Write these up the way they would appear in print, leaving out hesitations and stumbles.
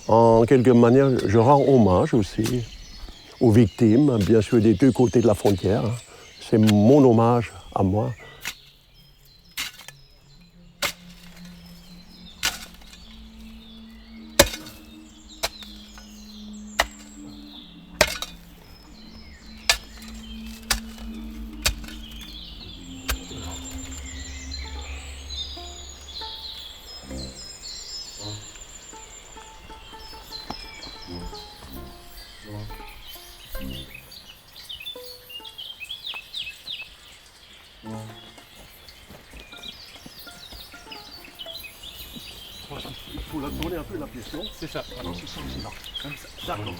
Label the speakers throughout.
Speaker 1: En quelque manière, je rends hommage aussi aux victimes, bien sûr des deux côtés de la frontière. C'est mon hommage à moi. Il faut la tourner un peu la pièce, non?
Speaker 2: C'est ça.
Speaker 1: Ah non, c'est ça, c'est là.
Speaker 2: Comme ça.
Speaker 1: D'accord.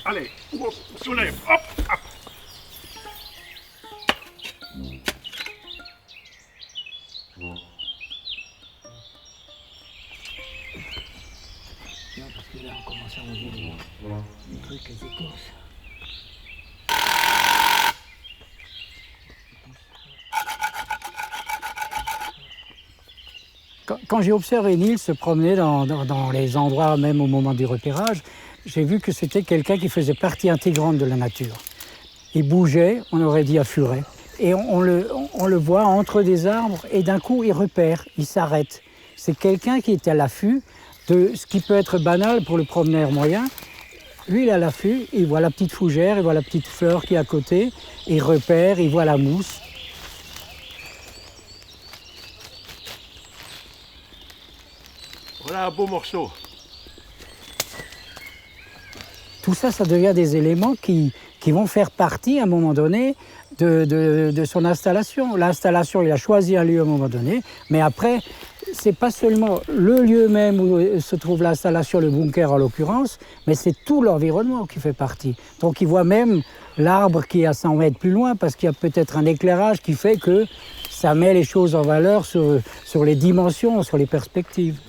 Speaker 1: Allez, soulève, hop, hop.
Speaker 3: Non, parce que là, on commence à enlever les trucs, les écorces. Quand j'ai observé Nils se promener dans les endroits, même au moment du repérage, j'ai vu que c'était quelqu'un qui faisait partie intégrante de la nature. Il bougeait, on aurait dit à furet. Et on le voit entre des arbres et d'un coup il repère, il s'arrête. C'est quelqu'un qui est à l'affût de ce qui peut être banal pour le promeneur moyen. Lui il est à l'affût, il voit la petite fougère, il voit la petite fleur qui est à côté, il repère, il voit la mousse.
Speaker 1: Voilà un beau morceau.
Speaker 3: Tout ça, ça devient des éléments qui vont faire partie, à un moment donné, de son installation. L'installation, il a choisi un lieu à un moment donné, mais après, c'est pas seulement le lieu même où se trouve l'installation, le bunker en l'occurrence, mais c'est tout l'environnement qui fait partie. Donc il voit même l'arbre qui est à 100 mètres plus loin, parce qu'il y a peut-être un éclairage qui fait que ça met les choses en valeur sur les dimensions, sur les perspectives.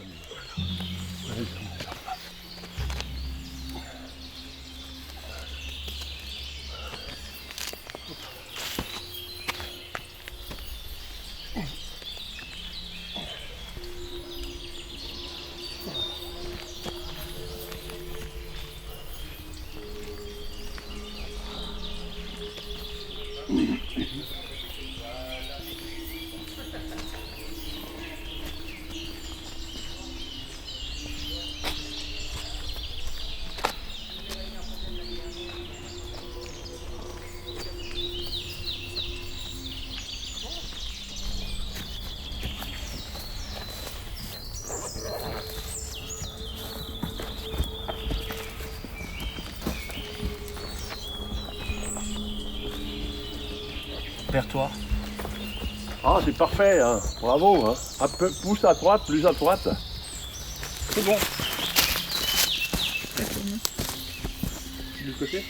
Speaker 2: Vers toi.
Speaker 1: Ah, c'est parfait, hein. Bravo. Hein. Un peu, pousse à droite, plus à droite. C'est bon. Du côté.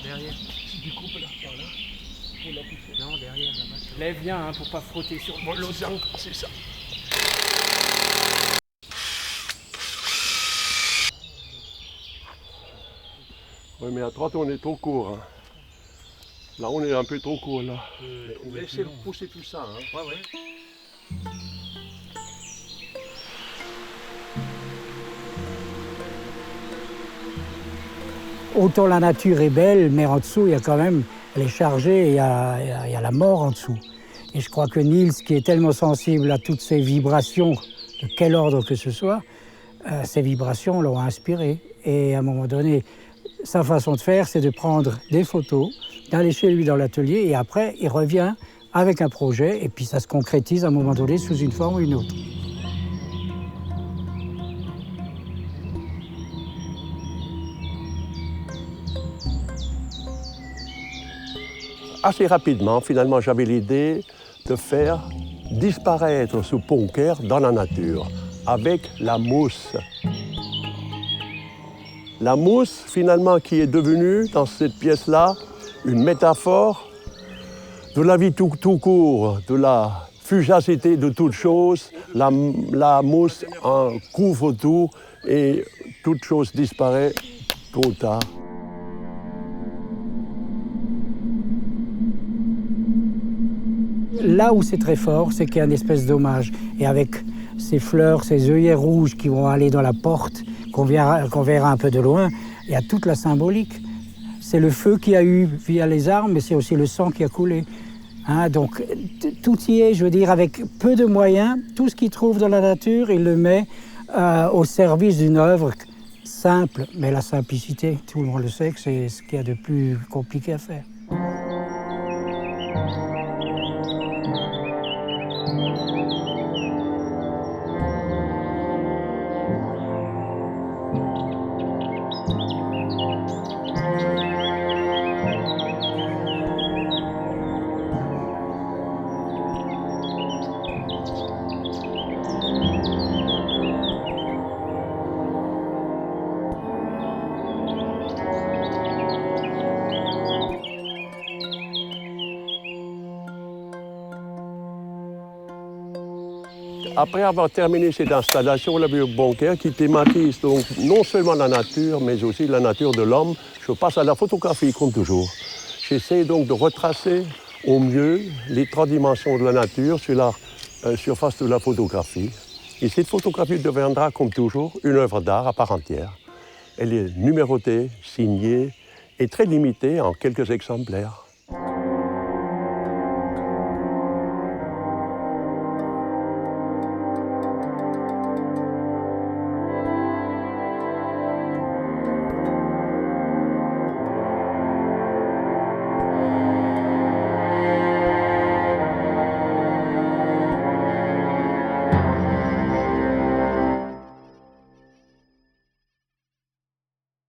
Speaker 2: Derrière.
Speaker 3: Du coup, on peut la faire là. Faut la pousser.
Speaker 2: Non, derrière là-bas. Lève bien hein, pour pas frotter sur
Speaker 1: L'océan, c'est ça. Oui, mais à droite, on est trop court. Hein. Là, on est un peu trop court, là.
Speaker 2: Laissez
Speaker 1: pousser tout ça. Hein.
Speaker 2: Ouais, ouais.
Speaker 3: Autant la nature est belle, mais en dessous, il y a quand même, elle est chargée, il y a la mort en dessous. Et je crois que Niels, qui est tellement sensible à toutes ces vibrations, de quel ordre que ce soit, ces vibrations l'ont inspiré. Et à un moment donné, sa façon de faire, c'est de prendre des photos, d'aller chez lui dans l'atelier, et après, il revient avec un projet, et puis ça se concrétise à un moment donné sous une forme ou une autre.
Speaker 1: Assez rapidement, finalement, j'avais l'idée de faire disparaître ce Ponker dans la nature, avec la mousse. La mousse, finalement, qui est devenue, dans cette pièce-là, une métaphore de la vie tout court, de la fugacité de toute chose. La mousse en couvre tout et toute chose disparaît tôt ou tard.
Speaker 3: Là où c'est très fort, c'est qu'il y a une espèce d'hommage. Et avec ces fleurs, ces œillets rouges qui vont aller dans la porte, qu'on verra un peu de loin, il y a toute la symbolique. C'est le feu qu'il y a eu via les armes, mais c'est aussi le sang qui a coulé. Hein, donc tout y est, je veux dire, avec peu de moyens, tout ce qu'il trouve dans la nature, il le met au service d'une œuvre simple. Mais la simplicité, tout le monde le sait, que c'est ce qu'il y a de plus compliqué à faire.
Speaker 1: Après avoir terminé cette installation, la Vieux Ponker, qui thématise donc non seulement la nature, mais aussi la nature de l'homme, je passe à la photographie comme toujours. J'essaie donc de retracer au mieux les trois dimensions de la nature sur la surface de la photographie. Et cette photographie deviendra, comme toujours, une œuvre d'art à part entière. Elle est numérotée, signée et très limitée en quelques exemplaires.